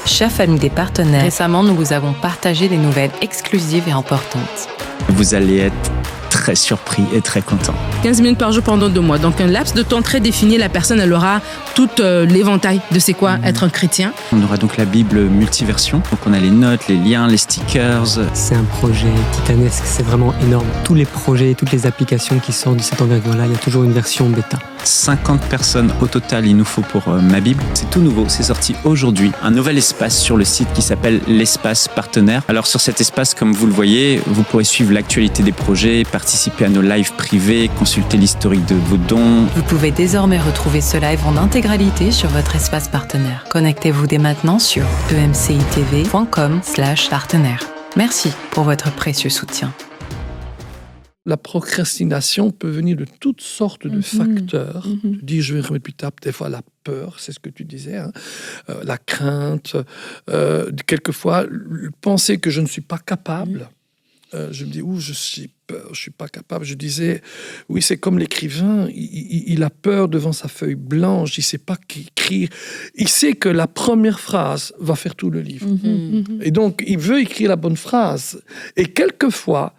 Chère famille des partenaires, récemment, nous vous avons partagé des nouvelles exclusives et importantes. Vous allez être très surpris et très content. 15 minutes par jour pendant 2 mois. Donc un laps de temps très défini, la personne elle aura tout l'éventail de c'est quoi être un chrétien. On aura donc la Bible multiversion. Donc on a les notes, les liens, les stickers. C'est un projet titanesque, c'est vraiment énorme. Tous les projets, toutes les applications qui sortent de cette envergure-là, il y a toujours une version bêta. 50 personnes au total il nous faut pour ma Bible. C'est tout nouveau, c'est sorti aujourd'hui. Un nouvel espace sur le site qui s'appelle l'espace partenaire. Alors sur cet espace, comme vous le voyez, vous pourrez suivre l'actualité des projets, participer à nos lives privés, consulter l'historique de vos dons. Vous pouvez désormais retrouver ce live en intégralité sur votre espace partenaire. Connectez-vous dès maintenant sur emcitv.com/partenaire. Merci pour votre précieux soutien. La procrastination peut venir de toutes sortes de facteurs. Tu dis, je vais remettre plus tard, des fois la peur, c'est ce que tu disais, la crainte, quelquefois penser que je ne suis pas capable. Je me dis, je suis pas capable. Je disais, oui, c'est comme l'écrivain, il a peur devant sa feuille blanche, il ne sait pas qu'écrire. Il sait que la première phrase va faire tout le livre. Et donc, il veut écrire la bonne phrase. Et quelquefois,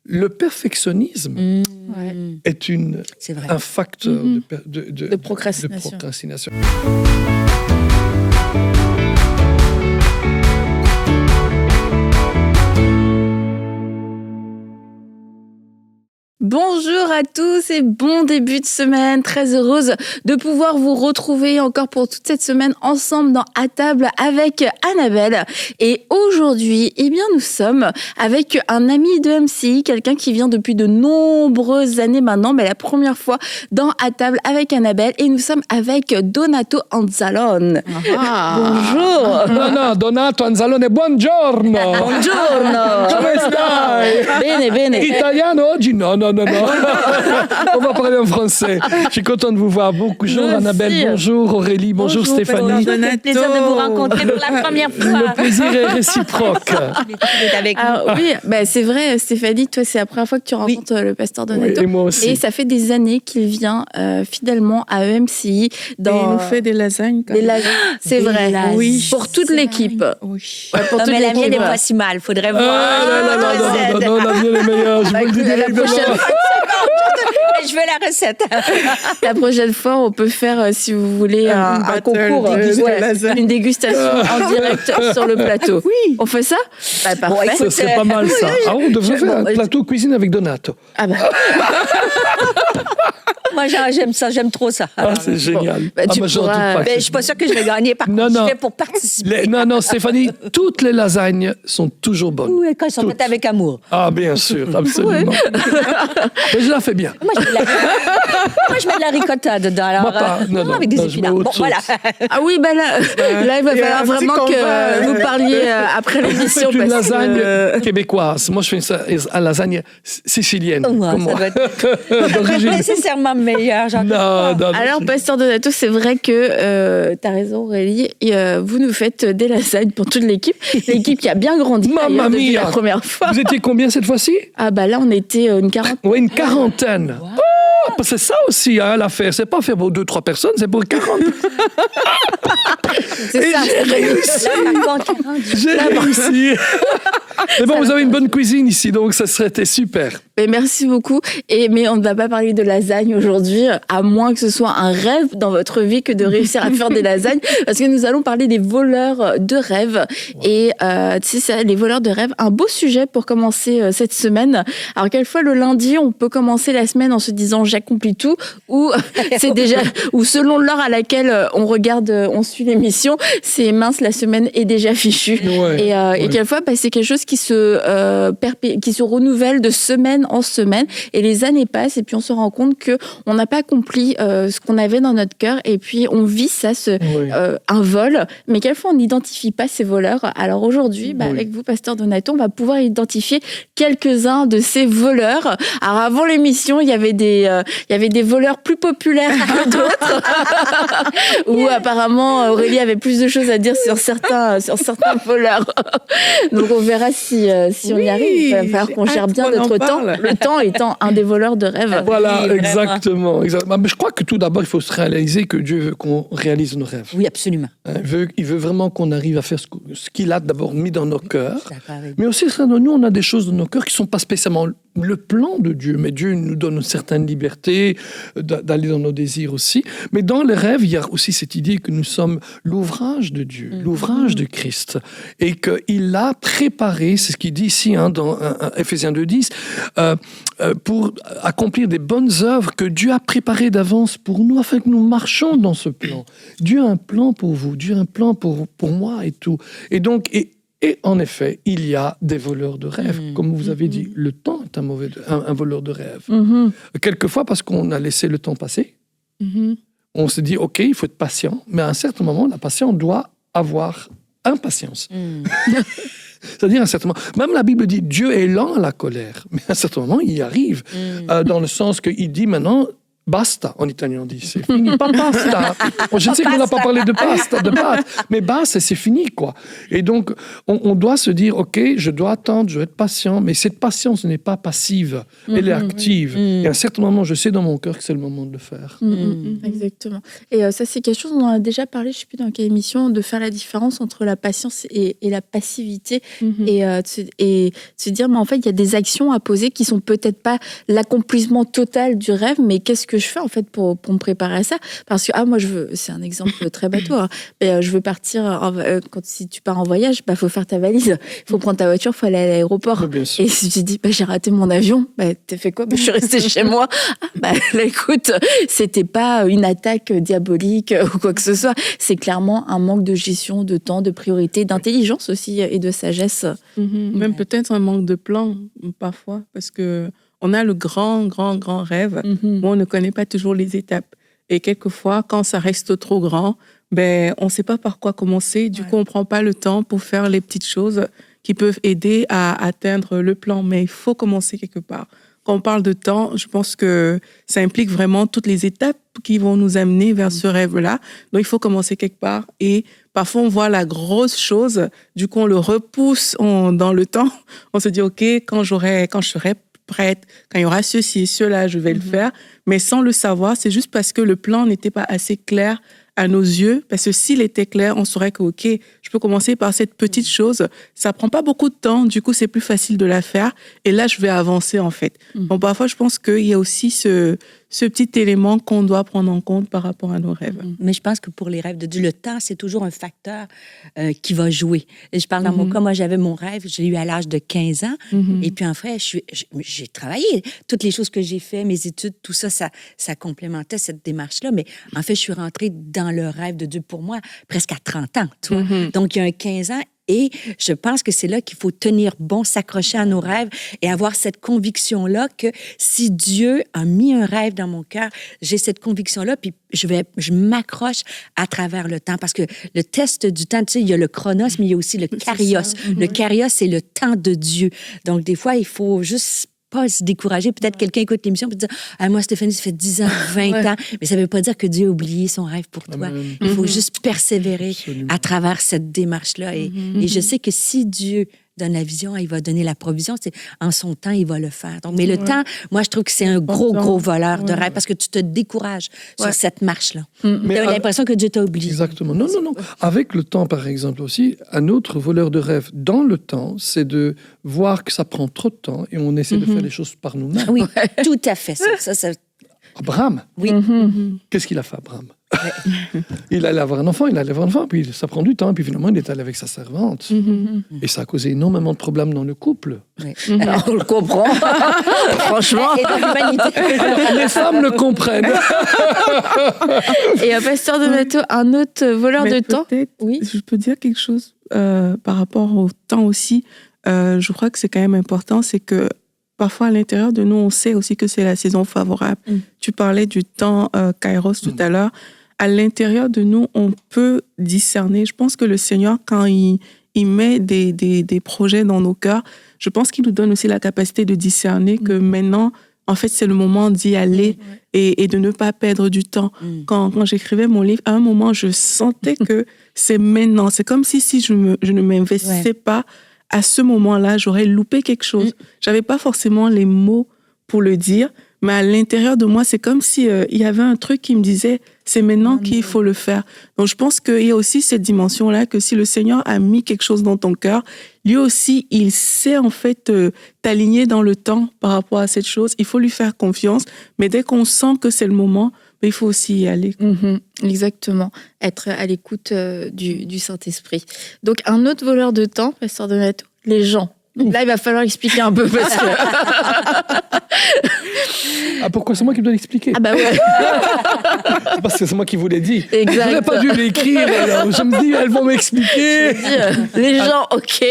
le perfectionnisme est un facteur de procrastination. Bonjour à tous et bon début de semaine. Très heureuse de pouvoir vous retrouver encore pour toute cette semaine ensemble dans À table avec Annabelle. Et aujourd'hui, nous sommes avec un ami de MCI, quelqu'un qui vient depuis de nombreuses années maintenant, mais la première fois dans À table avec Annabelle. Et nous sommes avec Donato Anzalone. Bonjour. No, Donato Anzalone, buongiorno. Buongiorno. Come stai? Bene. Italiano oggi? No. On va parler en français. Je suis content de vous voir. Bonjour Annabelle, bonjour Aurélie, bonjour Stéphanie. C'est un plaisir de vous rencontrer pour la première fois. Le plaisir est réciproque. Avec oui, c'est vrai Stéphanie, toi c'est la première fois que tu rencontres le pasteur Donato. Oui, et moi aussi. Et ça fait des années qu'il vient fidèlement à EMCI. Et il nous fait des lasagnes. C'est vrai. Oui. Pour toute l'équipe. Oui. Ouais, pour toute mais la l'équipe. mienne n'est pas si mal, faudrait voir. Non, la mienne est meilleure. Je vous le dis directement. Je veux la recette. La prochaine fois, on peut faire, si vous voulez, un concours, une dégustation en direct sur le plateau. Oui. On fait ça? Parfait. Ça serait pas mal ça. On devrait faire un plateau cuisine avec Donato. Moi, j'aime ça, j'aime trop ça. C'est génial. Je suis pas sûre que je vais gagner, par contre, je vais pour participer. Non, Stéphanie, toutes les lasagnes sont toujours bonnes. Oui, quand elles sont faites avec amour. Ah, bien sûr, absolument. Mais je la fais bien. Moi, je mets de la ricotta dedans. Alors, moi pas. Non, avec des épinards. Bon, voilà. Ah oui, là, il va falloir vraiment que vous parliez après l'émission. Une lasagne québécoise. Moi, je fais une lasagne sicilienne. Ça doit être pas nécessairement meilleur. Alors, pasteur Donato, c'est vrai que tu as raison, Aurélie. Vous nous faites des lasagnes pour toute l'équipe. L'équipe qui a bien grandi depuis la première fois. Vous étiez combien cette fois-ci? Là, on était une quarantaine. Oui, une quarantaine. Wow. Oh, c'est ça aussi, l'affaire. C'est pas faire pour 2-3 personnes, c'est pour 40. C'est ça. J'ai réussi. Mais bon, vous avez une bonne cuisine ici, donc ça serait super. Mais merci beaucoup. Mais on ne va pas parler de lasagne aujourd'hui, à moins que ce soit un rêve dans votre vie que de réussir à faire des lasagnes, parce que nous allons parler des voleurs de rêves. Wow. Et les voleurs de rêves, un beau sujet pour commencer cette semaine. Alors, quelquefois, le lundi, on peut commencer la semaine en se disant « j'accomplis tout » ou c'est déjà, ou selon l'heure à laquelle on suit l'émission, c'est mince, la semaine est déjà fichue. Ouais, et quelquefois, c'est quelque chose qui se renouvelle de semaine en semaine, et les années passent, et puis on se rend compte qu'on n'a pas accompli ce qu'on avait dans notre cœur, et puis on vit ça, un vol, mais quelquefois on n'identifie pas ces voleurs. Alors aujourd'hui, avec vous, pasteur Donato, on va pouvoir identifier quelques-uns de ces voleurs. Alors avant l'émission, il y avait des voleurs plus populaires que d'autres, où apparemment Aurélie avait plus de choses à dire sur certains voleurs. Donc on verra si on y arrive. Il va falloir qu'on gère bien notre temps. Le temps étant un des voleurs de rêves. Voilà, exactement. Mais je crois que tout d'abord, il faut se réaliser que Dieu veut qu'on réalise nos rêves. Oui, absolument. Il veut vraiment qu'on arrive à faire ce qu'il a d'abord mis dans nos cœurs. Mais aussi, nous, on a des choses dans nos cœurs qui ne sont pas spécialement le plan de Dieu. Mais Dieu nous donne une certaine liberté d'aller dans nos désirs aussi. Mais dans les rêves, il y a aussi cette idée que nous sommes l'ouvrage de Dieu, l'ouvrage de Christ. Et qu'il a préparé, c'est ce qu'il dit ici dans Éphésiens 2:10, pour accomplir des bonnes œuvres que Dieu a préparées d'avance pour nous, afin que nous marchions dans ce plan. Dieu a un plan pour vous, Dieu a un plan pour moi et tout. Et donc, et en effet, il y a des voleurs de rêves. Comme vous avez dit, le temps est un voleur de rêves. Quelquefois, parce qu'on a laissé le temps passer, on se dit, OK, il faut être patient, mais à un certain moment, la patience doit avoir impatience. C'est-à-dire, à un certain moment, même la Bible dit, Dieu est lent à la colère, mais à un certain moment, il y arrive, dans le sens qu'il dit maintenant, basta, en italien on dit, c'est fini, pas basta. Je sais qu'on n'a pas parlé de pasta, de pâte, mais basta, c'est fini, quoi. Et donc, on doit se dire, OK, je dois attendre, je dois être patient, mais cette patience n'est pas passive, elle est active. Et à un certain moment, je sais dans mon cœur que c'est le moment de le faire. Exactement. Et ça, c'est quelque chose dont on a déjà parlé, je ne sais plus dans quelle émission, de faire la différence entre la patience et la passivité. Et se dire, mais en fait, il y a des actions à poser qui sont peut-être pas l'accomplissement total du rêve, mais qu'est-ce que je fais en fait pour me préparer à ça? Parce que moi c'est un exemple très bateau, mais je veux partir si tu pars en voyage, faut faire ta valise, il faut prendre ta voiture, il faut aller à l'aéroport. Et si tu dis j'ai raté mon avion, t'as fait quoi? Je suis restée chez moi. Là, écoute, c'était pas une attaque diabolique ou quoi que ce soit, c'est clairement un manque de gestion, de temps, de priorité, d'intelligence aussi et de sagesse. Même peut-être un manque de plan parfois, parce que on a le grand rêve, mais on ne connaît pas toujours les étapes. Et quelquefois, quand ça reste trop grand, on ne sait pas par quoi commencer. Du coup, on ne prend pas le temps pour faire les petites choses qui peuvent aider à atteindre le plan. Mais il faut commencer quelque part. Quand on parle de temps, je pense que ça implique vraiment toutes les étapes qui vont nous amener vers ce rêve-là. Donc, il faut commencer quelque part. Et parfois, on voit la grosse chose. Du coup, on le repousse dans le temps. On se dit, OK, quand je serai prête, quand il y aura ceci et cela, je vais le faire. Mais sans le savoir, c'est juste parce que le plan n'était pas assez clair à nos yeux, parce que s'il était clair, on saurait que, OK, je peux commencer par cette petite chose. Ça prend pas beaucoup de temps, du coup, c'est plus facile de la faire. Et là, je vais avancer, en fait. Bon, parfois, je pense qu'il y a aussi ce petit élément qu'on doit prendre en compte par rapport à nos rêves. Mais je pense que pour les rêves de Dieu, le temps, c'est toujours un facteur qui va jouer. Et je parle dans mon cas, moi, j'avais mon rêve, je l'ai eu à l'âge de 15 ans. Et puis, en fait, j'ai travaillé. Toutes les choses que j'ai fait, mes études, tout ça, ça complémentait cette démarche-là. Mais en fait, je suis rentrée dans le rêve de Dieu pour moi presque à 30 ans, tu vois. Donc, il y a un 15 ans. Et je pense que c'est là qu'il faut tenir bon, s'accrocher à nos rêves et avoir cette conviction-là que si Dieu a mis un rêve dans mon cœur, j'ai cette conviction-là, puis je m'accroche à travers le temps. Parce que le test du temps, tu sais, il y a le chronos, mais il y a aussi le kairos. Le kairos, c'est le temps de Dieu. Donc, des fois, il faut juste pas se décourager. Peut-être quelqu'un écoute l'émission et dit moi, Stéphanie, ça fait 10 ans, 20 ans, mais ça ne veut pas dire que Dieu a oublié son rêve pour toi. Il faut juste persévérer à travers cette démarche-là. Et je sais que si Dieu donne la vision, il va donner la provision. C'est, en son temps, il va le faire. Donc, mais le temps, moi, je trouve que c'est un gros voleur de rêve parce que tu te décourages sur cette marche-là. Tu as l'impression que Dieu t'a oublié. Exactement. Non. Avec le temps, par exemple, aussi, un autre voleur de rêve dans le temps, c'est de voir que ça prend trop de temps et on essaie de faire les choses par nous-mêmes. Oui, tout à fait. Ça. Abraham. Oui. Qu'est-ce qu'il a fait, Abraham? Il allait avoir un enfant, puis ça prend du temps, puis finalement il est allé avec sa servante. Et ça a causé énormément de problèmes dans le couple. Alors, on le comprend, franchement. Alors, les femmes le comprennent. Et pasteur Donato, un autre voleur de temps. Oui. Je peux dire quelque chose par rapport au temps aussi. Je crois que c'est quand même important, c'est que parfois, à l'intérieur de nous, on sait aussi que c'est la saison favorable. Tu parlais du temps Kairos tout à l'heure. À l'intérieur de nous, on peut discerner. Je pense que le Seigneur, quand il met des projets dans nos cœurs, je pense qu'il nous donne aussi la capacité de discerner que maintenant, en fait, c'est le moment d'y aller et de ne pas perdre du temps. Quand j'écrivais mon livre, à un moment, je sentais que c'est maintenant. C'est comme si je ne m'investissais pas à ce moment-là, j'aurais loupé quelque chose. J'avais pas forcément les mots pour le dire, mais à l'intérieur de moi, c'est comme si il y avait un truc qui me disait, c'est maintenant qu'il faut le faire. Donc, je pense qu'il y a aussi cette dimension-là que si le Seigneur a mis quelque chose dans ton cœur, lui aussi, il sait en fait t'aligner dans le temps par rapport à cette chose. Il faut lui faire confiance, mais dès qu'on sent que c'est le moment, il faut aussi y aller. Exactement. Être à l'écoute du Saint-Esprit. Donc, un autre voleur de temps, Pasteur Donato, les gens. Là, il va falloir expliquer un peu parce que... Ah, pourquoi c'est moi qui dois l'expliquer? Ah bah ouais. Parce que c'est moi qui vous l'ai dit. Exact. Je n'aurais pas dû l'écrire. Alors je me dis, elles vont m'expliquer. Les gens, ok.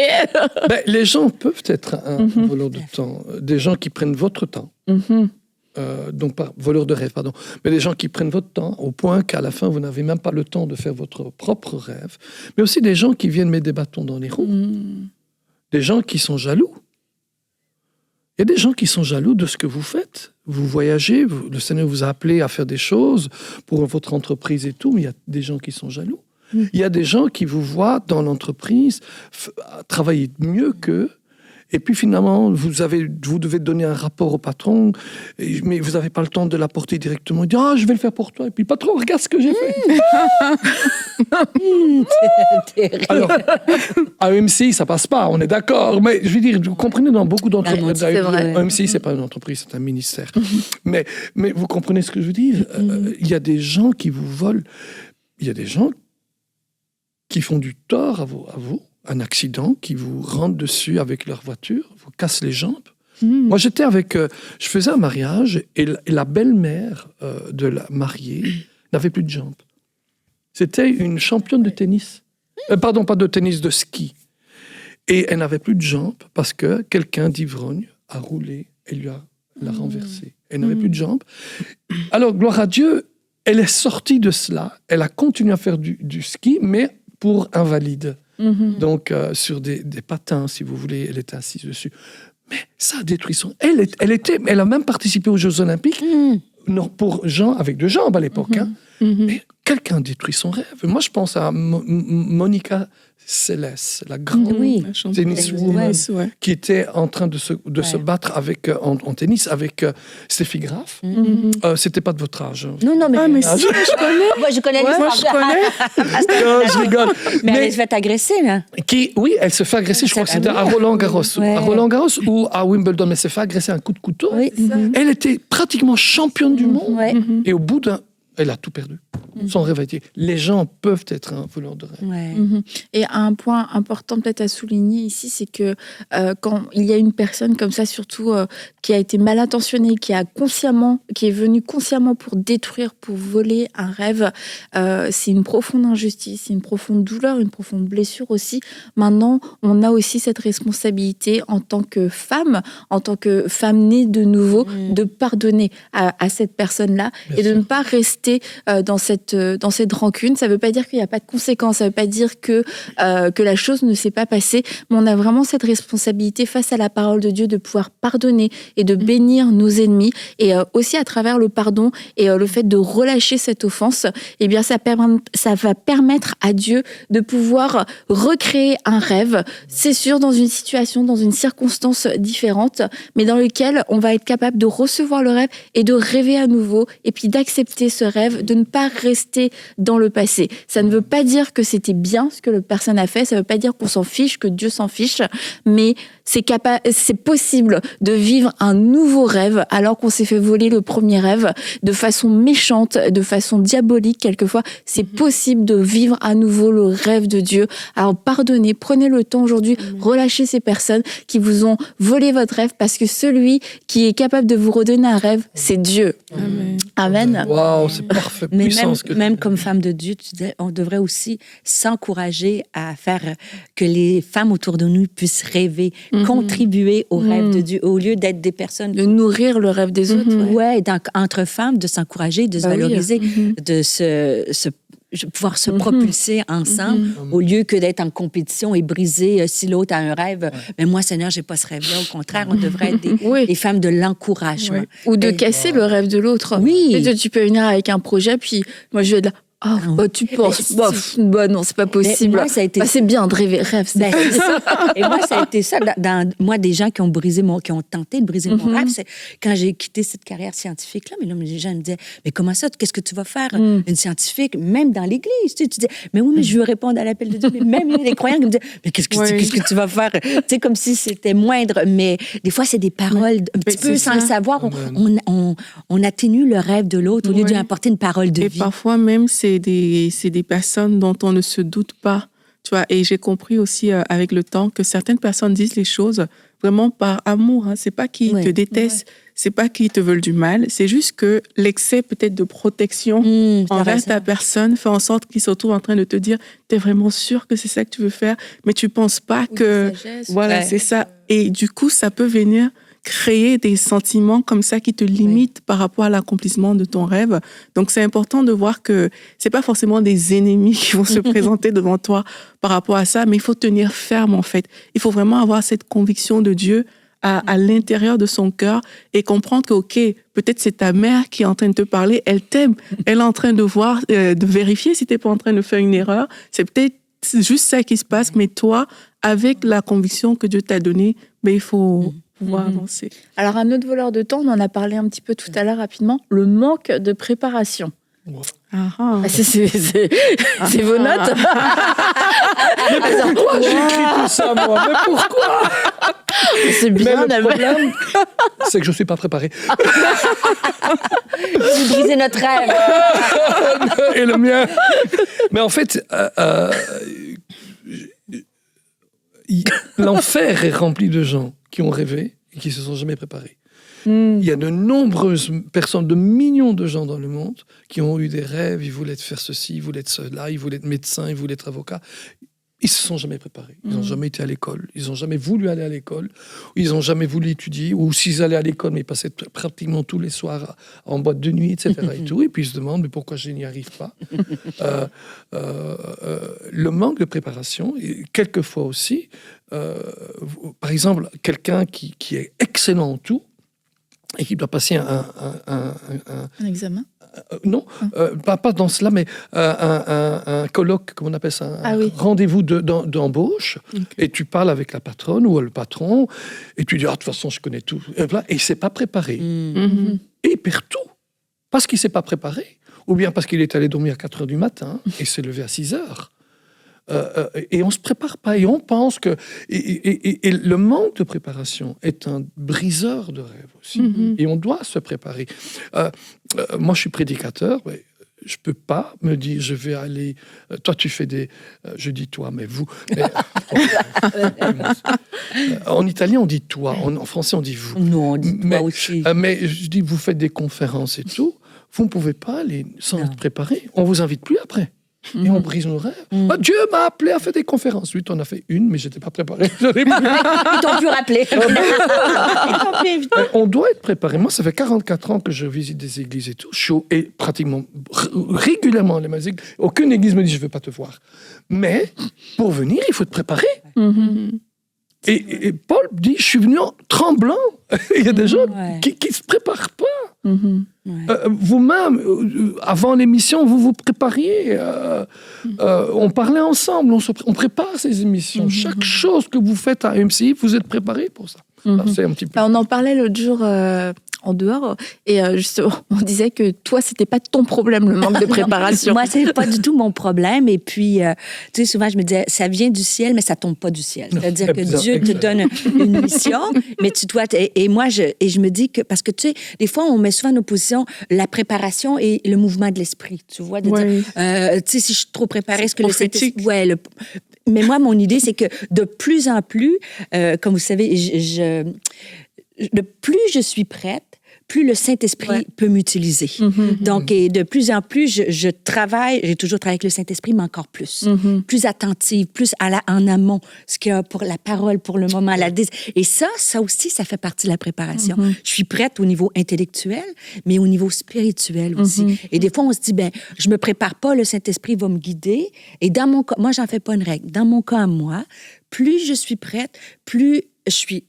Les gens peuvent être un voleur de temps. Des gens qui prennent votre temps. Donc pas voleur de rêve, pardon. Mais des gens qui prennent votre temps au point qu'à la fin, vous n'avez même pas le temps de faire votre propre rêve. Mais aussi des gens qui viennent mettre des bâtons dans les roues. Des gens qui sont jaloux. Il y a des gens qui sont jaloux de ce que vous faites. Vous voyagez, le Seigneur vous a appelé à faire des choses pour votre entreprise et tout, mais il y a des gens qui sont jaloux. Il y a des gens qui vous voient dans l'entreprise travailler mieux qu'eux, et puis finalement, vous devez donner un rapport au patron, mais vous n'avez pas le temps de l'apporter directement. Il dit « Ah, je vais le faire pour toi. » Et puis le patron, regarde ce que j'ai fait. Alors, à EMCI, ça passe pas, on est d'accord. Mais je veux dire, vous comprenez, dans beaucoup d'entreprises, EMCI, c'est pas une entreprise, c'est un ministère. mais vous comprenez ce que je veux dire. Il y a des gens qui vous volent. Il y a des gens qui font du tort à vous. Un accident qui vous rentre dessus avec leur voiture, vous casse les jambes. Moi, je faisais un mariage et la belle-mère de la mariée n'avait plus de jambes. C'était une championne de tennis. Pardon, pas de tennis, de ski. Et elle n'avait plus de jambes parce que quelqu'un d'ivrogne a roulé et l'a renversée. Elle n'avait plus de jambes. Alors, gloire à Dieu, elle est sortie de cela. Elle a continué à faire du ski, mais pour invalide. Donc, sur des patins, si vous voulez, elle était assise dessus. Mais ça a détruit son... Elle a même participé aux Jeux Olympiques, non, pour gens avec deux jambes à l'époque. Mais quelqu'un a détruit son rêve. Moi, je pense à Monica Seles, la grande tenniswoman, qui était en train de se battre en tennis avec Steffi Graf. C'était pas de votre âge. Non, mais si, je connais. Moi, je connais l'histoire. Moi, je connais. Non, je rigole. Mais elle se fait agresser, là. Oui, elle se fait agresser. Je crois que c'était à Roland-Garros. À Roland-Garros ou à Wimbledon. Elle s'est fait agresser un coup de couteau. Elle était pratiquement championne du monde. Et au bout elle a tout perdu. Son rêve a été... Les gens peuvent être un voleur de rêve. Et un point important peut-être à souligner ici, c'est que quand il y a une personne comme ça, surtout qui a été mal intentionnée, qui est venue consciemment pour détruire, pour voler un rêve, c'est une profonde injustice, c'est une profonde douleur, une profonde blessure aussi. Maintenant, on a aussi cette responsabilité en tant que femme née de nouveau, de pardonner à cette personne-là et de ne pas rester dans cette rancune. Ça ne veut pas dire qu'il n'y a pas de conséquences, ça ne veut pas dire que la chose ne s'est pas passée, mais on a vraiment cette responsabilité face à la parole de Dieu de pouvoir pardonner et de bénir nos ennemis. Et aussi à travers le pardon et le fait de relâcher cette offense, eh bien ça va permettre à Dieu de pouvoir recréer un rêve, c'est sûr, dans une situation, dans une circonstance différente, mais dans lequel on va être capable de recevoir le rêve et de rêver à nouveau, et puis d'accepter ce rêve, de ne pas rester dans le passé. Ça ne veut pas dire que c'était bien ce que la personne a fait, ça ne veut pas dire qu'on s'en fiche, que Dieu s'en fiche, mais c'est possible de vivre un nouveau rêve alors qu'on s'est fait voler le premier rêve de façon méchante, de façon diabolique quelquefois. C'est possible de vivre à nouveau le rêve de Dieu. Alors pardonnez, prenez le temps aujourd'hui, relâchez ces personnes qui vous ont volé votre rêve, parce que celui qui est capable de vous redonner un rêve, c'est Dieu. Amen. Waouh, c'est parfait. Mais même comme femme de Dieu, tu disais, on devrait aussi s'encourager à faire que les femmes autour de nous puissent rêver, contribuer au rêve de Dieu, au lieu d'être des personnes... De nourrir le rêve des autres. Ouais, entre femmes, de s'encourager, de se valoriser, de pouvoir se propulser ensemble, au lieu que d'être en compétition et briser si l'autre a un rêve. Mais moi, Seigneur, j'ai pas ce rêve-là. Au contraire, on devrait être des femmes de l'encouragement. Ou de casser le rêve de l'autre. Oui. Tu peux venir avec un projet, puis moi, je vais être là. Tu penses non, c'est pas possible. Moi, ça a été... c'est bien de rêver. Rêve, c'est ça. Et moi, ça a été ça. Moi, des gens qui ont tenté de briser mon rêve, c'est quand j'ai quitté cette carrière scientifique-là. Mais là, les gens me disaient, mais comment ça? Qu'est-ce que tu vas faire? Une scientifique, même dans l'Église. Tu disais, mais oui, mais je veux répondre à l'appel de Dieu. Mais même il y a des croyants qui me disaient, mais qu'est-ce que tu vas faire? Tu sais, comme si c'était moindre. Mais des fois, c'est des paroles un petit peu sans le savoir. On atténue le rêve de l'autre au lieu de lui apporter une parole de vie. Et parfois même, c'est des personnes dont on ne se doute pas. Tu vois, et j'ai compris aussi avec le temps que certaines personnes disent les choses vraiment par amour. Hein. C'est pas qu'ils te détestent, c'est pas qu'ils te veulent du mal. C'est juste que l'excès peut-être de protection envers ta personne fait en sorte qu'ils se retrouvent en train de te dire, t'es vraiment sûr que c'est ça que tu veux faire, mais tu penses pas que c'est ça. Et du coup, ça peut venir créer des sentiments comme ça qui te limitent par rapport à l'accomplissement de ton rêve. Donc, c'est important de voir que c'est pas forcément des ennemis qui vont se présenter devant toi par rapport à ça, mais il faut tenir ferme, en fait. Il faut vraiment avoir cette conviction de Dieu à l'intérieur de son cœur et comprendre que, OK, peut-être c'est ta mère qui est en train de te parler, elle t'aime, elle est en train de voir, de vérifier si t'es pas en train de faire une erreur. C'est peut-être juste ça qui se passe, mais toi, avec la conviction que Dieu t'a donnée, il faut pouvoir avancer. Alors, un autre voleur de temps, on en a parlé un petit peu tout à l'heure rapidement, le manque de préparation. C'est vos notes. Mais pourquoi j'écris tout ça, moi? Mais pourquoi? C'est bien. Mais le problème, c'est que je ne suis pas préparé. Vous brisez notre rêve. Et le mien. Mais en fait, l'enfer est rempli de gens qui ont rêvé et qui ne se sont jamais préparés. Il y a de nombreuses personnes, de millions de gens dans le monde qui ont eu des rêves, ils voulaient faire ceci, ils voulaient être cela, ils voulaient être médecin, ils voulaient être avocat. Ils ne se sont jamais préparés. Ils n'ont jamais été à l'école. Ils n'ont jamais voulu aller à l'école. Ils n'ont jamais voulu étudier. Ou s'ils allaient à l'école, mais ils passaient pratiquement tous les soirs en boîte de nuit, etc. Et tout. Et puis ils se demandent, mais pourquoi je n'y arrive pas? Le manque de préparation, et quelquefois aussi, par exemple, quelqu'un qui est excellent en tout, et qui doit passer un examen. Non, pas dans cela, mais un colloque, comment on appelle ça, un rendez-vous d'embauche, et tu parles avec la patronne ou le patron, et tu dis, de toute façon, je connais tout, et il ne s'est pas préparé. Et il perd tout, parce qu'il ne s'est pas préparé, ou bien parce qu'il est allé dormir à 4 heures du matin, et s'est levé à 6 heures. Et on ne se prépare pas, et on pense que... Et le manque de préparation est un briseur de rêve aussi, et on doit se préparer. Moi, je suis prédicateur, mais je ne peux pas me dire, je vais aller... toi, tu fais des... je dis toi, mais vous... Mais, en italien, on dit toi, en français, on dit vous. Non, on dit toi aussi. Mais je dis, vous faites des conférences et tout, vous ne pouvez pas aller sans être préparé. On ne vous invite plus après. Et on brise nos rêves. Dieu m'a appelé à faire des conférences. Oui, tu en as fait une, mais je n'étais pas préparé. Ils t'ont pu rappeler. On doit être préparé. Moi, ça fait 44 ans que je visite des églises et tout. Je suis et pratiquement régulièrement les mêmes églises. Aucune église me dit, je ne veux pas te voir. Mais pour venir, il faut te préparer. Et Paul dit, je suis venu en tremblant. Il y a des gens qui ne se préparent pas. Vous-même, avant l'émission, vous vous prépariez. On parlait ensemble, on prépare ces émissions. Chaque chose que vous faites à MCI, vous êtes préparé pour ça. C'est un petit peu... On en parlait l'autre jour en dehors, et justement, on disait que toi, c'était pas ton problème, le manque de préparation. Moi, c'est pas du tout mon problème. Et puis, tu sais, souvent, je me disais, ça vient du ciel, mais ça tombe pas du ciel. C'est-à-dire que Dieu te donne une mission, mais tu dois... Et moi, je me dis que... Parce que, tu sais, des fois, on met souvent en opposition la préparation et le mouvement de l'esprit. Tu vois, de dire, tu sais, si je suis trop préparée, est-ce que le Saint-Esprit... Mais moi, mon idée, c'est que de plus en plus, comme vous savez, de plus je suis prête, plus le Saint-Esprit peut m'utiliser. Donc, et de plus en plus, je travaille, j'ai toujours travaillé avec le Saint-Esprit, mais encore plus. Plus attentive, plus en amont, ce qu'il y a pour la parole, pour le moment. Et ça aussi, ça fait partie de la préparation. Je suis prête au niveau intellectuel, mais au niveau spirituel aussi. Et des fois, on se dit, je me prépare pas, le Saint-Esprit va me guider. Et dans mon cas, moi, j'en fais pas une règle. Dans mon cas, moi, plus je suis prête, plus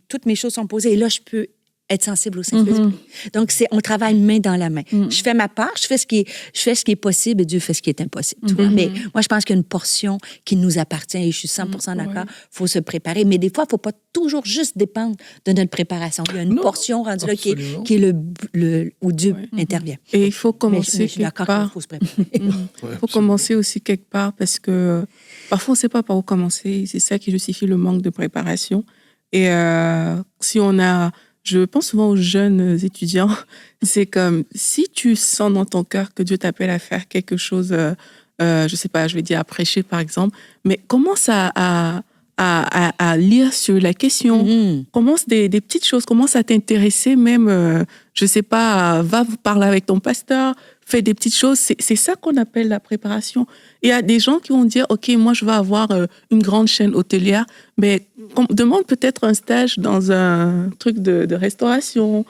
toutes mes choses sont posées. Et là, je peux être sensible au Saint-Esprit. Donc, on travaille main dans la main. Je fais ma part, je fais ce qui est possible et Dieu fait ce qui est impossible. Tu vois? Mais moi, je pense qu'il y a une portion qui nous appartient et je suis 100% d'accord. Il faut se préparer. Mais des fois, il ne faut pas toujours juste dépendre de notre préparation. Il y a une portion rendue là qui est où Dieu intervient. Et il faut commencer quelque part. Il faut se préparer. Il faut commencer aussi quelque part parce que parfois, on ne sait pas par où commencer. C'est ça qui justifie le manque de préparation. Et si on a... Je pense souvent aux jeunes étudiants, c'est comme si tu sens dans ton cœur que Dieu t'appelle à faire quelque chose, je sais pas, je vais dire à prêcher par exemple, mais commence à lire sur la question, commence des petites choses, commence à t'intéresser même, je sais pas, va parler avec ton pasteur, fais des petites choses, c'est ça qu'on appelle la préparation. Il y a des gens qui vont dire, OK, moi je vais avoir une grande chaîne hôtelière, mais demande peut-être un stage dans un truc de restauration.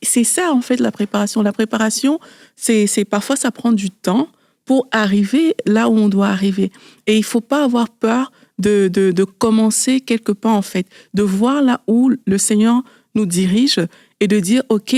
C'est ça en fait la préparation. La préparation, c'est parfois ça prend du temps pour arriver là où on doit arriver. Et il faut pas avoir peur de commencer quelque part en fait, de voir là où le Seigneur nous dirige et de dire, OK,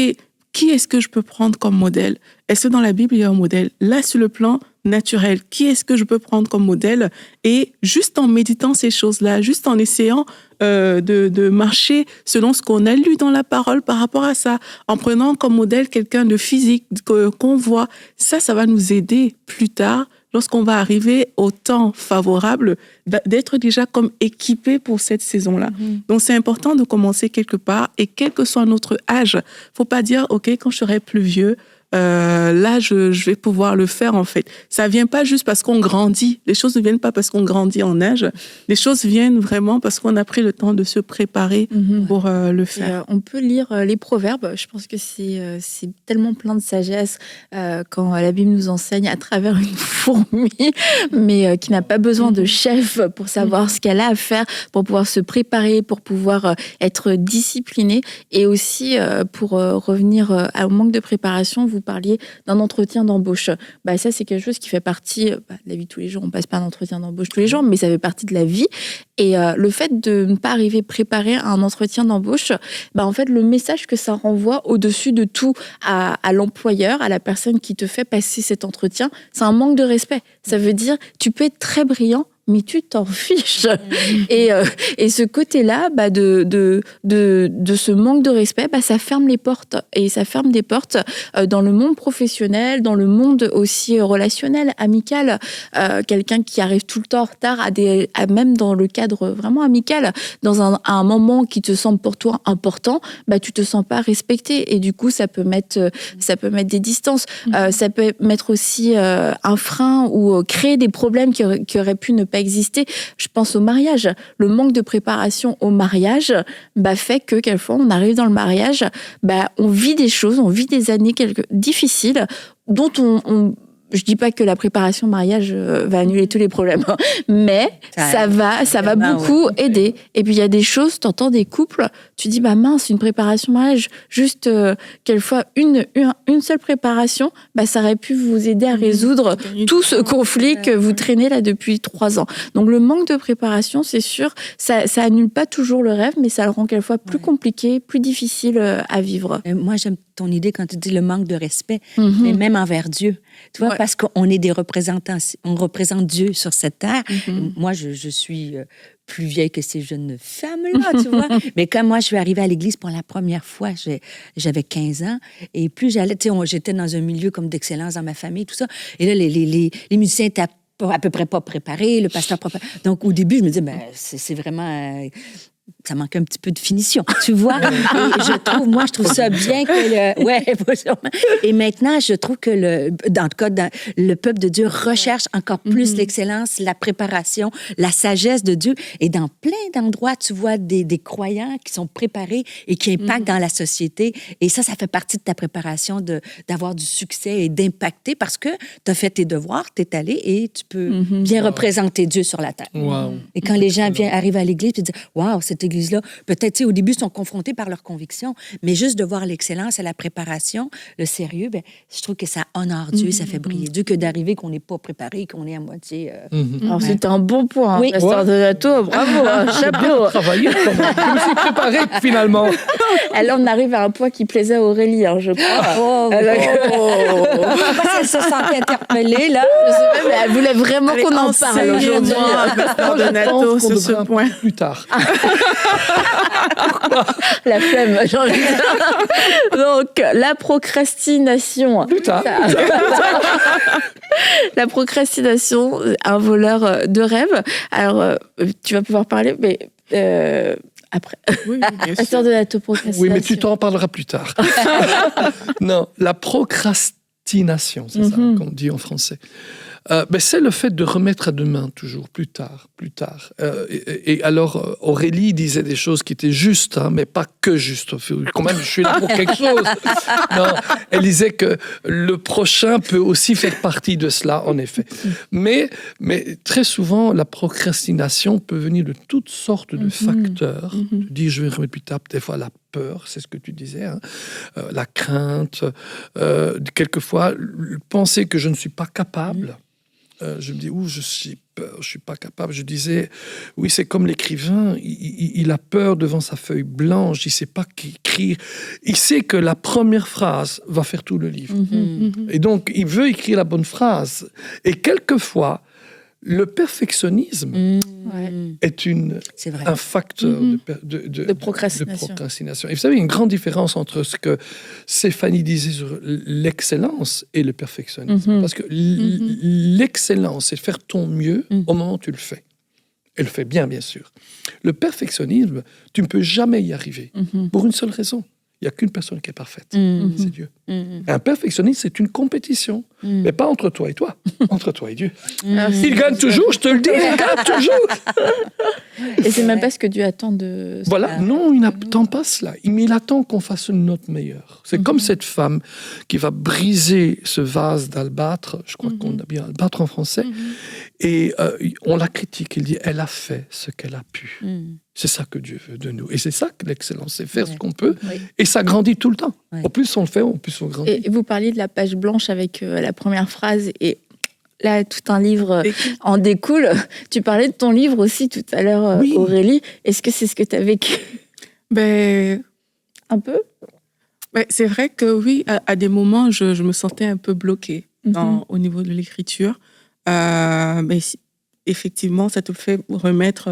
qui est-ce que je peux prendre comme modèle? Est-ce que dans la Bible, il y a un modèle? Là, sur le plan naturel, qui est-ce que je peux prendre comme modèle? Et juste en méditant ces choses-là, juste en essayant de marcher selon ce qu'on a lu dans la parole par rapport à ça, en prenant comme modèle quelqu'un de physique qu'on voit, ça va nous aider plus tard, lorsqu'on va arriver au temps favorable, d'être déjà comme équipé pour cette saison-là. Donc, c'est important de commencer quelque part et quel que soit notre âge, faut pas dire, OK, quand je serai plus vieux, là, je vais pouvoir le faire, en fait. Ça vient pas juste parce qu'on grandit. Les choses ne viennent pas parce qu'on grandit en âge. Les choses viennent vraiment parce qu'on a pris le temps de se préparer pour le faire. On peut lire les proverbes. Je pense que c'est tellement plein de sagesse quand la Bible nous enseigne à travers une fourmi, mais qui n'a pas besoin de chef pour savoir ce qu'elle a à faire, pour pouvoir se préparer, pour pouvoir être disciplinée. Et aussi, pour revenir au manque de préparation, vous parliez d'un entretien d'embauche. Ça, c'est quelque chose qui fait partie de la vie de tous les jours. On passe pas d'entretien d'embauche tous les jours, mais ça fait partie de la vie. Et le fait de ne pas arriver préparé à un entretien d'embauche, en fait, le message que ça renvoie au-dessus de tout à l'employeur, à la personne qui te fait passer cet entretien, c'est un manque de respect. Ça veut dire, tu peux être très brillant, mais tu t'en fiches. Et ce côté-là, de ce manque de respect, ça ferme les portes. Et ça ferme des portes dans le monde professionnel, dans le monde aussi relationnel, amical. Quelqu'un qui arrive tout le temps en retard, même dans le cadre vraiment amical, dans un moment qui te semble pour toi important, tu te sens pas respecté. Et du coup, ça peut mettre des distances. Ça peut mettre aussi un frein ou créer des problèmes qui auraient pu ne pas exister. Je pense au mariage. Le manque de préparation au mariage fait que quelquefois on arrive dans le mariage, on vit des choses, on vit des années difficiles dont je dis pas que la préparation au mariage va annuler tous les problèmes, mais ça va beaucoup aider. Et puis il y a des choses, t'entends des couples, tu dis mince, une préparation au mariage, juste quelquefois une seule préparation, ça aurait pu vous aider à résoudre tout ce conflit que vous traînez là depuis 3 ans. Donc le manque de préparation, c'est sûr, ça annule pas toujours le rêve, mais ça le rend quelquefois plus compliqué, plus difficile à vivre. Moi, j'aime ton idée quand tu dis le manque de respect, mais même envers Dieu. Tu vois, parce qu'on est des représentants, on représente Dieu sur cette terre. Moi, je suis plus vieille que ces jeunes femmes-là, tu vois. Mais quand moi, je suis arrivée à l'église pour la première fois, j'avais 15 ans, et plus j'allais, tu sais, j'étais dans un milieu comme d'excellence dans ma famille, tout ça, et là, les musiciens étaient à peu près pas préparés, le pasteur pas préparé. Donc, au début, je me disais, c'est vraiment... ça manque un petit peu de finition, tu vois. Et je trouve ça bien que et maintenant, je trouve que le peuple de Dieu recherche encore plus l'excellence, la préparation, la sagesse de Dieu. Et dans plein d'endroits, tu vois des croyants qui sont préparés et qui impactent dans la société. Et ça fait partie de ta préparation d'avoir du succès et d'impacter parce que tu as fait tes devoirs, tu es allé et tu peux bien représenter Dieu sur la terre. Wow. Et quand les gens arrivent à l'église, tu dis, waouh, cette église église-là, peut-être, tu sais, au début, sont confrontés par leurs convictions, mais juste de voir l'excellence et la préparation, le sérieux, ben, je trouve que ça honore Dieu, ça fait briller Dieu que d'arriver qu'on n'est pas préparé, qu'on est à moitié... Alors, c'est un bon point, Oui. Pasteur Donato, bravo, chapeau. Travailler, je me suis préparé finalement. Alors, on arrive à un point qui plaisait à Aurélie, hein, je crois. Pourquoi elle se sentait interpellée, là? Je sais pas, mais elle voulait vraiment qu'on en parle aujourd'hui. Pasteur Donato, Qu'on sur ce devrait point. plus tard. La flemme, j'ai envie de dire. Donc, la procrastination. Plus tard. La procrastination, un voleur de rêve. Alors, tu vas pouvoir parler, mais après. Oui, bien Pasteur sûr. de la procrastination. Oui, mais tu t'en parleras plus tard. Non, la procrastination, c'est ça qu'on dit en français. C'est le fait de remettre à demain toujours, plus tard. Et alors, Aurélie disait des choses qui étaient justes, hein, mais pas que justes. Quand même, je suis là pour quelque chose. Non, elle disait que le prochain peut aussi faire partie de cela, en effet. Mais très souvent, la procrastination peut venir de toutes sortes de facteurs. Tu dis, je vais remettre plus tard, des fois la peur, c'est ce que tu disais, hein, la crainte, quelquefois, penser que je ne suis pas capable. Je me dis, je suis peur, je suis pas capable. Je disais, oui, c'est comme l'écrivain, il a peur devant sa feuille blanche, il sait pas qu'écrire. Il sait que la première phrase va faire tout le livre. Et donc, il veut écrire la bonne phrase. Et quelquefois, le perfectionnisme est un facteur de procrastination. Et vous savez, il y a une grande différence entre ce que Stéphanie disait sur l'excellence et le perfectionnisme. Parce que l'excellence, c'est faire ton mieux au moment où tu le fais. Et le fait bien, bien sûr. Le perfectionnisme, tu ne peux jamais y arriver. Pour une seule raison. Il n'y a qu'une personne qui est parfaite, c'est Dieu. Un perfectionniste, c'est une compétition, mais pas entre toi et toi, entre toi et Dieu. Il gagne toujours, je te le dis, il gagne toujours. Et c'est même pas ce que Dieu attend de... Voilà, non, il n'attend pas cela, mais il attend qu'on fasse notre meilleur. C'est comme cette femme qui va briser ce vase d'albâtre, je crois qu'on a bien albâtre en français, et on la critique, il dit, elle a fait ce qu'elle a pu. C'est ça que Dieu veut de nous. Et c'est ça que l'excellence, c'est faire ce qu'on peut. Et ça grandit tout le temps. Au plus on le fait, au plus on grandit. Et vous parliez de la page blanche avec la première phrase. Et là, tout un livre en découle. Tu parlais de ton livre aussi tout à l'heure, Aurélie. Est-ce que c'est ce que tu as vécu? Un peu? C'est vrai que oui, à des moments, je me sentais un peu bloquée au niveau de l'écriture. Mais effectivement, ça te fait remettre...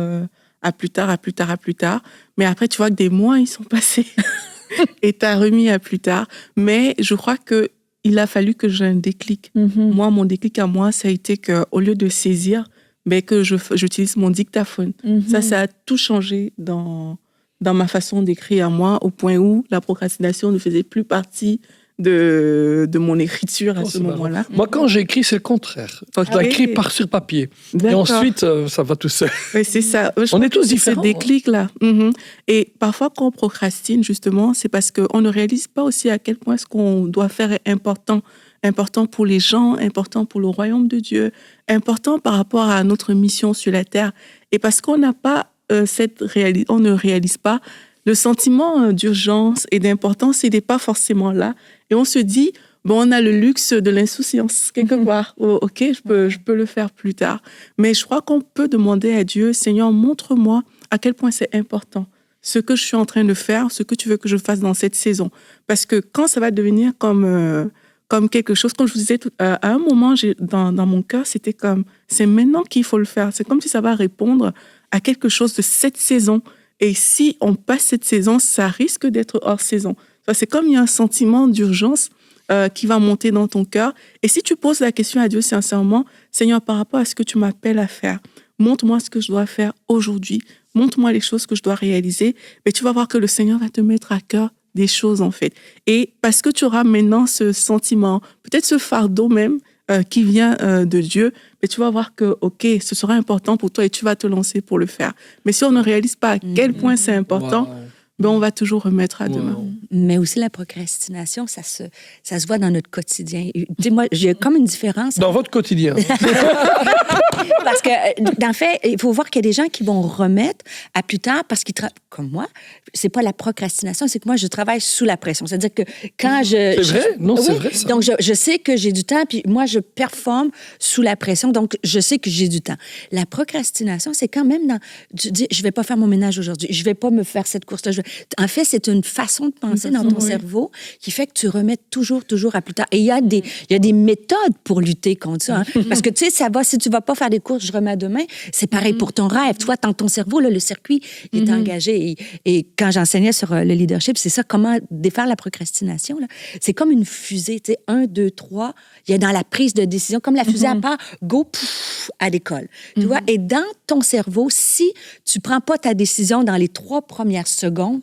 à plus tard. Mais après, tu vois que des mois, ils sont passés et t'as remis à plus tard. Mais je crois qu'il a fallu que j'ai un déclic. Moi, mon déclic à moi, ça a été qu'au lieu de saisir, que j'utilise mon dictaphone. Ça a tout changé dans ma façon d'écrire à moi, au point où la procrastination ne faisait plus partie de mon écriture à ce moment-là. Moi, quand j'écris, c'est le contraire. Je dois écrire sur papier. D'accord. Et ensuite, ça va tout seul. Oui, c'est ça. On est tous différents. C'est des clics, là. Et parfois, quand on procrastine, justement, c'est parce qu'on ne réalise pas aussi à quel point ce qu'on doit faire est important. Important pour les gens, important pour le royaume de Dieu, important par rapport à notre mission sur la terre. Et parce qu'on n'a pas on ne réalise pas le sentiment d'urgence et d'importance, il n'est pas forcément là. Et on se dit, on a le luxe de l'insouciance, quelque part. OK, je peux le faire plus tard. Mais je crois qu'on peut demander à Dieu, Seigneur, montre-moi à quel point c'est important ce que je suis en train de faire, ce que tu veux que je fasse dans cette saison. Parce que quand ça va devenir comme quelque chose, comme je vous disais, à un moment, dans mon cœur, c'était comme, c'est maintenant qu'il faut le faire. C'est comme si ça va répondre à quelque chose de cette saison. Et si on passe cette saison, ça risque d'être hors saison. C'est comme il y a un sentiment d'urgence qui va monter dans ton cœur. Et si tu poses la question à Dieu sincèrement, Seigneur, par rapport à ce que tu m'appelles à faire, montre-moi ce que je dois faire aujourd'hui. Montre-moi les choses que je dois réaliser. Mais tu vas voir que le Seigneur va te mettre à cœur des choses, en fait. Et parce que tu auras maintenant ce sentiment, peut-être ce fardeau même, qui vient de Dieu, mais tu vas voir que, OK, ce sera important pour toi et tu vas te lancer pour le faire. Mais si on ne réalise pas à quel point c'est important, on va toujours remettre à demain. Mais aussi la procrastination, ça se voit dans notre quotidien. Tu sais, moi, j'ai comme une différence. Dans votre quotidien. Parce que, dans le fait, il faut voir qu'il y a des gens qui vont remettre à plus tard parce qu'ils travaillent, comme moi, c'est pas la procrastination, c'est que moi, je travaille sous la pression. C'est-à-dire que quand C'est vrai? Non, c'est Oui. vrai, ça. Donc, je sais que j'ai du temps, puis moi, je performe sous la pression, donc je sais que j'ai du temps. La procrastination, c'est quand même dans... Tu dis, je vais pas faire mon ménage aujourd'hui, je vais pas me faire cette course-là. En fait, c'est une façon de penser dans ton cerveau qui fait que tu remets toujours à plus tard. Et il y a des méthodes pour lutter contre ça. Hein? Parce que, tu sais, ça va, si tu vas pas faire des courses, je remets à demain, c'est pareil pour ton rêve. Toi, dans ton cerveau, là, le circuit il est engagé. Et quand j'enseignais sur le leadership, c'est ça, comment défaire la procrastination. Là. C'est comme une fusée, tu sais, 1, 2, 3, il y a dans la prise de décision, comme la fusée à part, go, pouf, à l'école. Tu vois? Et dans ton cerveau, si tu prends pas ta décision dans les 3 premières secondes,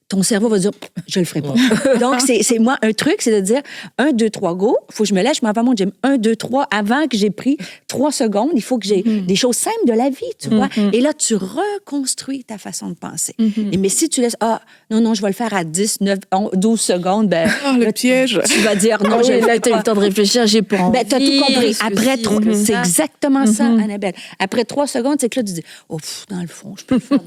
ton cerveau va dire, je le ferai pas. Donc, c'est moi, un truc, c'est de dire 1, 2, 3, go. Il faut que je me lève, je m'en vais à mon gym. 1, 2, 3, avant que j'ai pris 3 secondes, il faut que j'ai des choses simples de la vie, tu vois. Et là, tu reconstruis ta façon de penser. Et mais si tu laisses, non, je vais le faire à 10, 9, 12 secondes, ben. Le piège. Tu vas dire, non, je le fais t'as eu le temps de réfléchir, j'ai pas envie. Ben, t'as tout compris. Après, c'est ça. exactement ça, Annabelle. Après 3 secondes, c'est que là, tu dis, dans le fond, je peux le faire.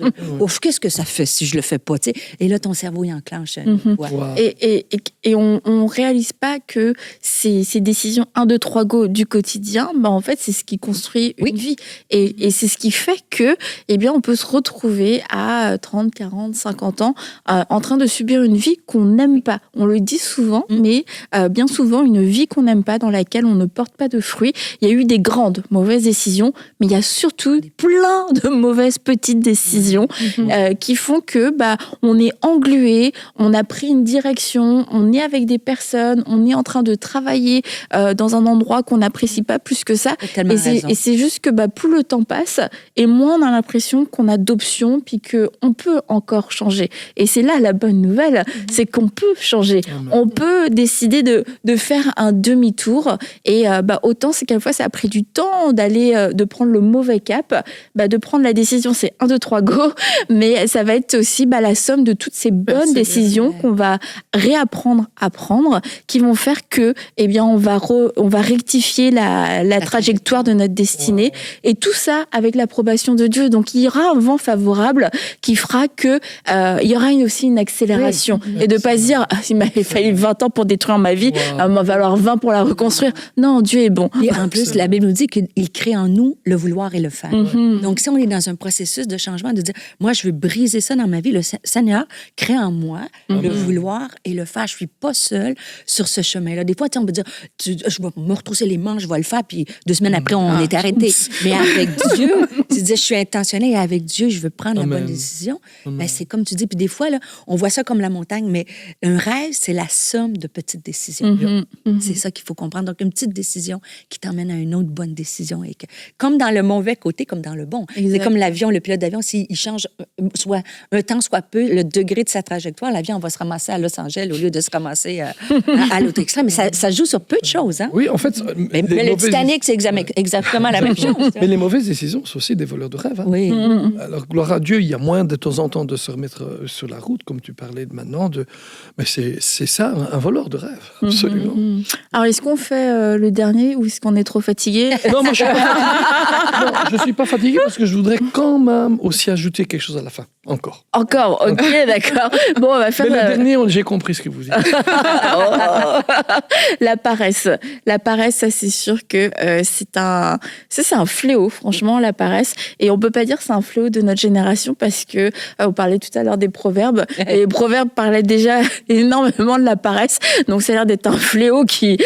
Qu'est-ce que ça fait si je le fais pas, tu sais? Et là, ton cerveau, il enclenche. Wow. Et on réalise pas que ces décisions 1, 2, 3 go du quotidien, en fait, c'est ce qui construit une vie. Et c'est ce qui fait que, eh bien, on peut se retrouver à 30, 40, 50 ans en train de subir une vie qu'on n'aime pas. On le dit souvent, mais bien souvent, une vie qu'on n'aime pas, dans laquelle on ne porte pas de fruits. Il y a eu des grandes mauvaises décisions, mais il y a surtout plein de mauvaises petites décisions qui font que on est englué, on a pris une direction, on est avec des personnes, on est en train de travailler dans un endroit qu'on n'apprécie pas plus que ça. Et c'est juste que plus le temps passe, et moins on a l'impression qu'on a d'options, puis qu'on peut encore changer. Et c'est là la bonne nouvelle, c'est qu'on peut changer. On peut décider de faire un demi-tour. Et autant, c'est quelquefois, ça a pris du temps de prendre le mauvais cap, de prendre la décision, c'est 1, 2, 3, go. Mais ça va être aussi la somme de toutes ces bonnes décisions qu'on va réapprendre à prendre, qui vont faire que, eh bien, on va rectifier la trajectoire de notre destinée. Et tout ça avec l'approbation de Dieu. Donc, il y aura un vent favorable qui fera que il y aura aussi une accélération. Et de pas se dire, il m'avait fallu 20 ans pour détruire ma vie, il va falloir 20 pour la reconstruire. Non, Dieu est bon. Et en plus, la Bible nous dit qu'il crée en nous le vouloir et le faire. Donc, si on est dans un processus de changement, de dire, moi, je veux briser ça dans ma vie, le Seigneur crée en moi le vouloir et le faire. Je suis pas seule sur ce chemin-là. Des fois, on peut dire, je vais me retrousser les manches, je vais le faire, puis 2 semaines après, on est arrêté. Mais avec Dieu, tu dis, je suis intentionnée et avec Dieu, je veux prendre la bonne décision. Ben, c'est comme tu dis. Puis des fois, là, on voit ça comme la montagne, mais un rêve, c'est la somme de petites décisions. C'est ça qu'il faut comprendre. Donc, une petite décision qui t'emmène à une autre bonne décision. Et que, comme dans le mauvais côté, comme dans le bon. Exact. C'est comme l'avion, le pilote d'avion, s'il change soit un temps, soit peu, le degré de sa trajectoire, l'avion va se ramasser à Los Angeles au lieu de se ramasser à l'autre extrême. Mais ça joue sur peu de choses. Hein? Oui, en fait... Mais le Titanic, c'est exactement la même chose. Mais les mauvaises décisions, c'est aussi des voleurs de rêve. Hein? Oui. Alors, gloire à Dieu, il y a moins de temps en temps de se remettre sur la route, comme tu parlais de maintenant. Mais c'est ça, un voleur de rêve, absolument. Alors, est-ce qu'on fait le dernier ou est-ce qu'on est trop fatigué? Non, moi, je ne suis pas fatigué parce que je voudrais quand même aussi ajouter quelque chose à la fin. Encore, ok, d'accord. Bon, on va faire... Mais le dernier, j'ai compris ce que vous dites. La paresse, ça, c'est sûr que c'est un fléau, franchement, la paresse. Et on peut pas dire que c'est un fléau de notre génération parce que on parlait tout à l'heure des proverbes. Et les proverbes parlaient déjà énormément de la paresse. Donc, ça a l'air d'être un fléau qui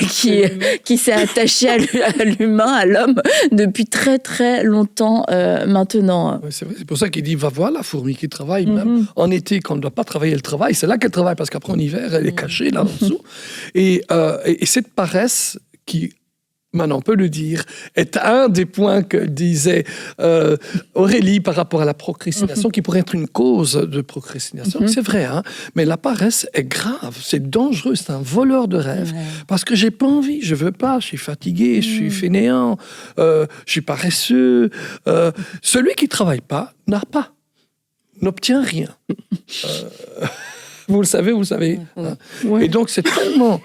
s'est attaché à l'humain, à l'homme, depuis très, très longtemps maintenant. Ouais, c'est vrai, c'est pour ça qu'il dit, va voir la fourmi qui travaille, même en été, quand on ne doit pas travailler, elle travaille. C'est là qu'elle travaille, parce qu'après, en hiver, elle est cachée, là, en dessous. Et cette paresse qui... Maintenant, on peut le dire, est un des points que disait Aurélie par rapport à la procrastination, qui pourrait être une cause de procrastination. C'est vrai, hein? Mais la paresse est grave, c'est dangereux, c'est un voleur de rêve. Parce que j'ai pas envie, je veux pas, je suis fatigué, je suis fainéant, je suis paresseux. Celui qui travaille pas n'obtient rien. Vous le savez. Hein. Et donc, c'est tellement...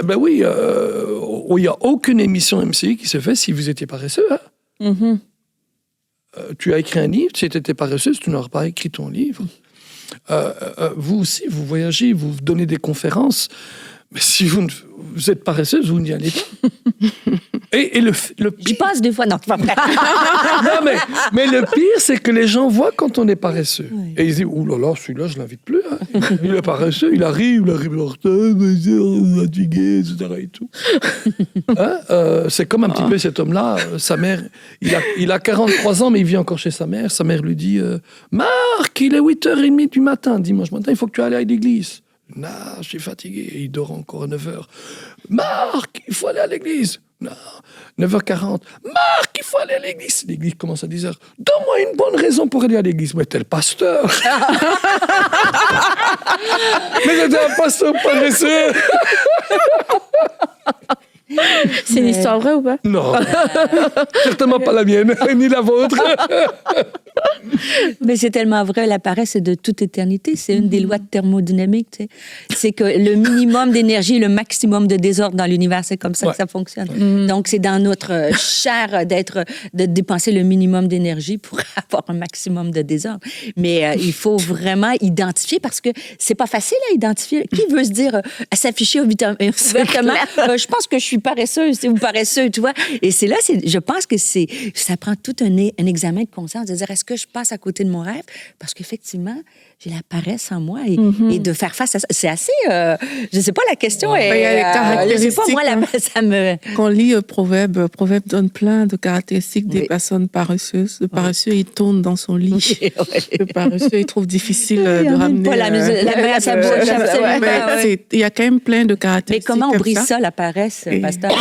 ben oui, il n'y a aucune émission MC qui se fait si vous étiez paresseux. Hein. Tu as écrit un livre, si tu étais paresseuse, tu n'aurais pas écrit ton livre. Vous aussi, vous voyagez, vous donnez des conférences, mais si vous êtes paresseuse, vous n'y allez pas. Et le J'y passe des fois, non, c'est pas vrai. Non, mais le pire, c'est que les gens voient quand on est paresseux. Oui. Et ils disent, ouh là là, celui-là, je l'invite plus. Hein. Il est paresseux, il arrive en retard, il est fatigué, etc. Et tout. Hein? C'est comme un petit peu cet homme-là, sa mère, il a 43 ans, mais il vit encore chez sa mère. Sa mère lui dit, Marc, il est 8h30 du matin, dimanche matin, il faut que tu ailles à l'église. Non, je suis fatigué. Il dort encore à 9h. Marc, il faut aller à l'église. Non, 9h40. Marc, il faut aller à l'église. L'église commence à 10h. Donne-moi une bonne raison pour aller à l'église. Mais t'es le pasteur. Mais t'es un pasteur paresseux. C'est une histoire vraie ou pas? Non, certainement pas la mienne, ni la vôtre. Mais c'est tellement vrai, la paresse, c'est de toute éternité. C'est une des lois de thermodynamique. Tu sais. C'est que le minimum d'énergie et le maximum de désordre dans l'univers, c'est comme ça que ça fonctionne. Donc, c'est dans notre chair de dépenser le minimum d'énergie pour avoir un maximum de désordre. Mais il faut vraiment identifier parce que c'est pas facile à identifier. Qui veut se dire, à s'afficher ouvertement, je pense que je suis paresseuse, c'est ou paresseux, tu vois. Et c'est là, je pense que ça prend tout un examen de conscience, de dire, est-ce que je passe à côté de mon rêve? Parce qu'effectivement, j'ai la paresse en moi et de faire face à ça. C'est assez... je sais pas, la question est... Il y a des caractéristiques. Je sais pas, moi, ça me... Quand on lit Proverbe donne plein de caractéristiques des personnes paresseuses. Le paresseux, il tourne dans son lit. Le paresseux, il trouve difficile de ramener... Pas la main à sa bouche, absolument. Il y a quand même plein de caractéristiques. Mais comment on brise ça, la paresse, pasteur?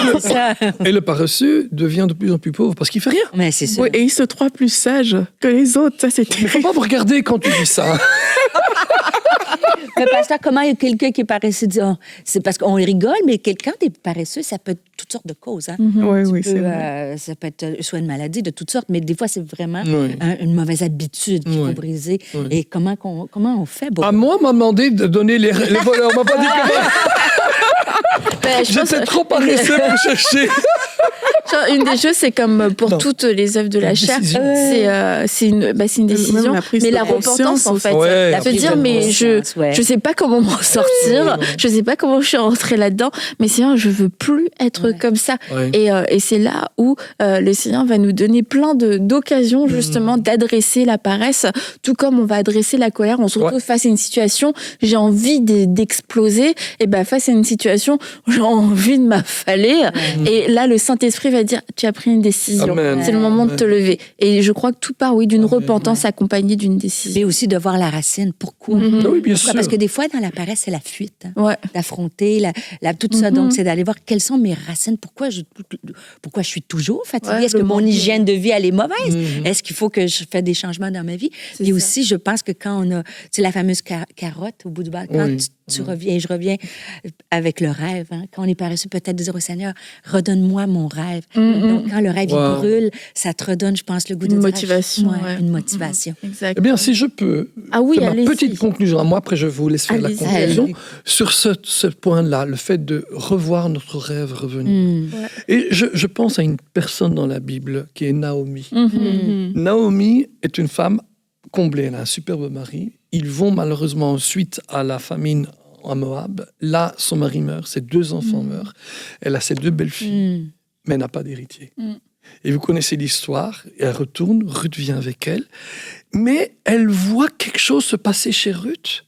Et le paresseux devient de plus en plus pauvre parce qu'il fait rien. Mais c'est ça. Oui, et il se croit plus sage que les autres. Ça, c'est Il ne faut pas vous regarder quand tu dis ça. Mais pasteur, comment il y a quelqu'un qui est paresseux dit, c'est parce qu'on rigole, mais quelqu'un qui est paresseux, ça peut être toutes sortes de causes. Hein? Oui, c'est vrai. Ça peut être soit une maladie de toutes sortes, mais des fois, c'est vraiment une mauvaise habitude qu'il faut briser. Et comment on fait? Moi, on m'a demandé de donner les voleurs. On m'a pas dit que... J'étais trop paresseux pour chercher. Une des choses, c'est comme pour toutes les œuvres de la chair, c'est une décision, mais la repentance, en fait. Se dire, mais je sais pas comment m'en sortir, je sais pas comment je suis rentrée là-dedans, mais Seigneur, je veux plus être comme ça. Et c'est là où le Seigneur va nous donner plein d'occasions, justement, d'adresser la paresse, tout comme on va adresser la colère. On se retrouve face à une situation, j'ai envie d'exploser, et ben face à une situation, j'ai envie de m'affaler, et là, le Saint-Esprit va dire, tu as pris une décision. Amen. C'est le moment de te lever. Et je crois que tout part, d'une repentance accompagnée d'une décision. Mais aussi de voir la racine. Pourquoi? Oui, bien sûr. Parce que des fois, dans la paresse, c'est la fuite. Hein? D'affronter tout ça. Donc, c'est d'aller voir quelles sont mes racines. Pourquoi je suis toujours fatiguée? Est-ce que mon hygiène de vie, elle est mauvaise? Est-ce qu'il faut que je fasse des changements dans ma vie? Et aussi, je pense que quand on a, la fameuse carotte au bout du bas, quand tu reviens, je reviens avec le rêve. Hein? Quand on est paresseux, peut-être dire au Seigneur, redonne-moi mon rêve. Donc, quand le rêve il brûle, ça te redonne, je pense, le goût de motivation. Une motivation. Exact. Eh bien, si je peux, ma petite conclusion à moi, après je vous laisse faire la conclusion, sur ce point-là, le fait de revoir notre rêve revenu. Et je pense à une personne dans la Bible qui est Naomi. Naomi est une femme comblée, elle a un superbe mari. Ils vont malheureusement suite à la famine à Moab. Là, son mari meurt, ses 2 enfants meurent. Elle a ses 2 belles-filles, mais elle n'a pas d'héritier. Et vous connaissez l'histoire. Elle retourne, Ruth vient avec elle. Mais elle voit quelque chose se passer chez Ruth.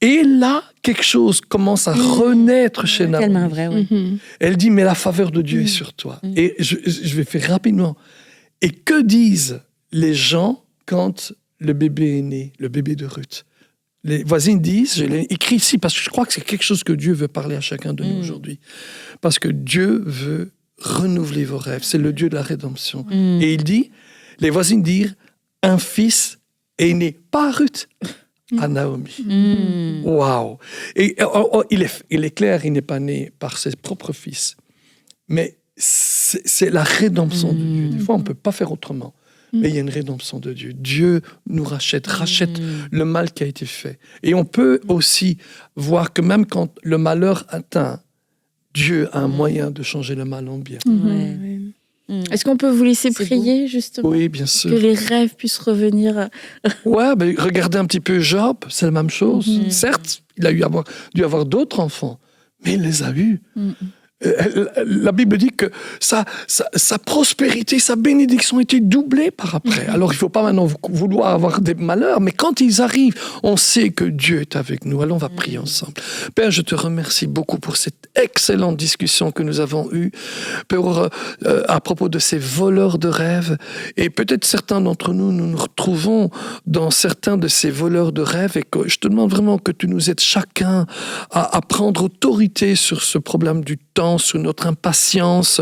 Et là, quelque chose commence à renaître chez Naomi. Tellement vrai, oui. Elle dit, mais la faveur de Dieu est sur toi. Et je vais faire rapidement. Et que disent les gens quand le bébé est né, le bébé de Ruth? Les voisines disent, je l'ai écrit ici, parce que je crois que c'est quelque chose que Dieu veut parler à chacun de nous aujourd'hui. Parce que Dieu veut renouveler vos rêves. C'est le Dieu de la rédemption. Et il dit, les voisines disent, un fils est né, pas à Ruth, à Naomi. Waouh! Et il est clair, il n'est pas né par ses propres fils. Mais c'est la rédemption de Dieu. Des fois, on ne peut pas faire autrement. Mais il y a une rédemption de Dieu. Dieu nous rachète le mal qui a été fait. Et on peut aussi voir que même quand le malheur atteint, Dieu a un moyen de changer le mal en bien. Est-ce qu'on peut vous laisser prier, justement? Oui, bien sûr. Que les rêves puissent revenir. Ouais, mais regardez un petit peu Job, c'est la même chose. Certes, il a dû avoir d'autres enfants, mais il les a eus. La Bible dit que sa prospérité, sa bénédiction était doublée par après. Alors, il ne faut pas maintenant vouloir avoir des malheurs, mais quand ils arrivent, on sait que Dieu est avec nous. Alors, on va prier ensemble. Père, je te remercie beaucoup pour cette excellente discussion que nous avons eue à propos de ces voleurs de rêves. Et peut-être certains d'entre nous, nous retrouvons dans certains de ces voleurs de rêves et que je te demande vraiment que tu nous aides chacun à prendre autorité sur ce problème du temps, sur notre impatience,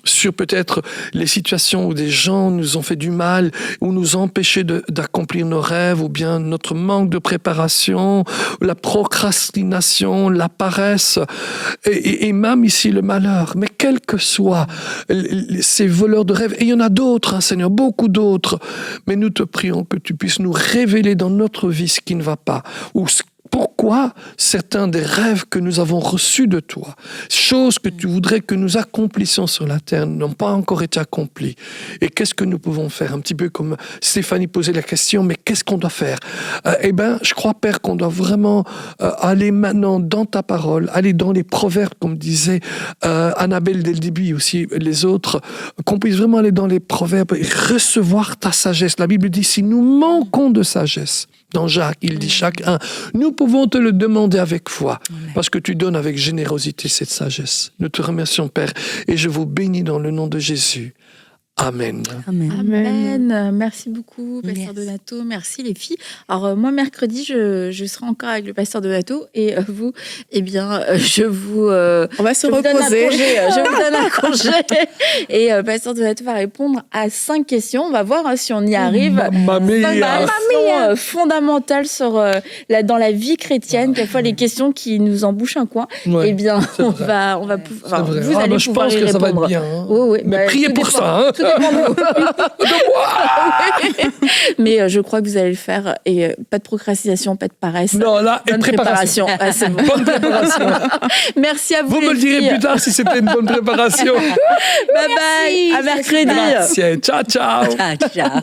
sur peut-être les situations où des gens nous ont fait du mal, ou nous ont empêchés d'accomplir nos rêves, ou bien notre manque de préparation, la procrastination, la paresse, et même ici le malheur. Mais quels que soient ces voleurs de rêves, et il y en a d'autres, hein, Seigneur, beaucoup d'autres, mais nous te prions que tu puisses nous révéler dans notre vie ce qui ne va pas, ou pourquoi certains des rêves que nous avons reçus de toi, choses que tu voudrais que nous accomplissions sur la terre, n'ont pas encore été accomplies. Et qu'est-ce que nous pouvons faire? Un petit peu comme Stéphanie posait la question, mais qu'est-ce qu'on doit faire? Eh bien, je crois, Père, qu'on doit vraiment aller maintenant dans ta parole, aller dans les proverbes, comme disait Annabelle dès le début, aussi les autres, qu'on puisse vraiment aller dans les proverbes et recevoir ta sagesse. La Bible dit, si nous manquons de sagesse, dans Jacques, il dit chacun, nous pouvons te le demander avec foi, parce que tu donnes avec générosité cette sagesse. Nous te remercions, Père, et je vous bénis dans le nom de Jésus. Amen. Amen. Merci beaucoup, Pasteur Donato. Merci, les filles. Alors, moi, mercredi, je serai encore avec le Pasteur Donato. Et vous, eh bien, je vous... On va se reposer. Je vous donne un congé. Et Pasteur Donato va répondre à 5 questions. On va voir si on y arrive. Mamma mia. 5 questions fondamentales dans la vie chrétienne. Quelquefois, les questions qui nous embouchent un coin. Ouais, eh bien, on va pouvoir... Vous allez je pouvoir pense y que ça va répondre. être bien. Hein. Oui, mais priez pour ça. Hein. Tout dépend de vous. Mais je crois que vous allez le faire. Et pas de procrastination, pas de paresse. Non, là, et bonne préparation. Ah, c'est bon. Bonne préparation. Merci à vous. Vous me le direz plus tard si c'était une bonne préparation. Bye bye. À mercredi. Merci. Ciao, ciao. Ciao, ciao.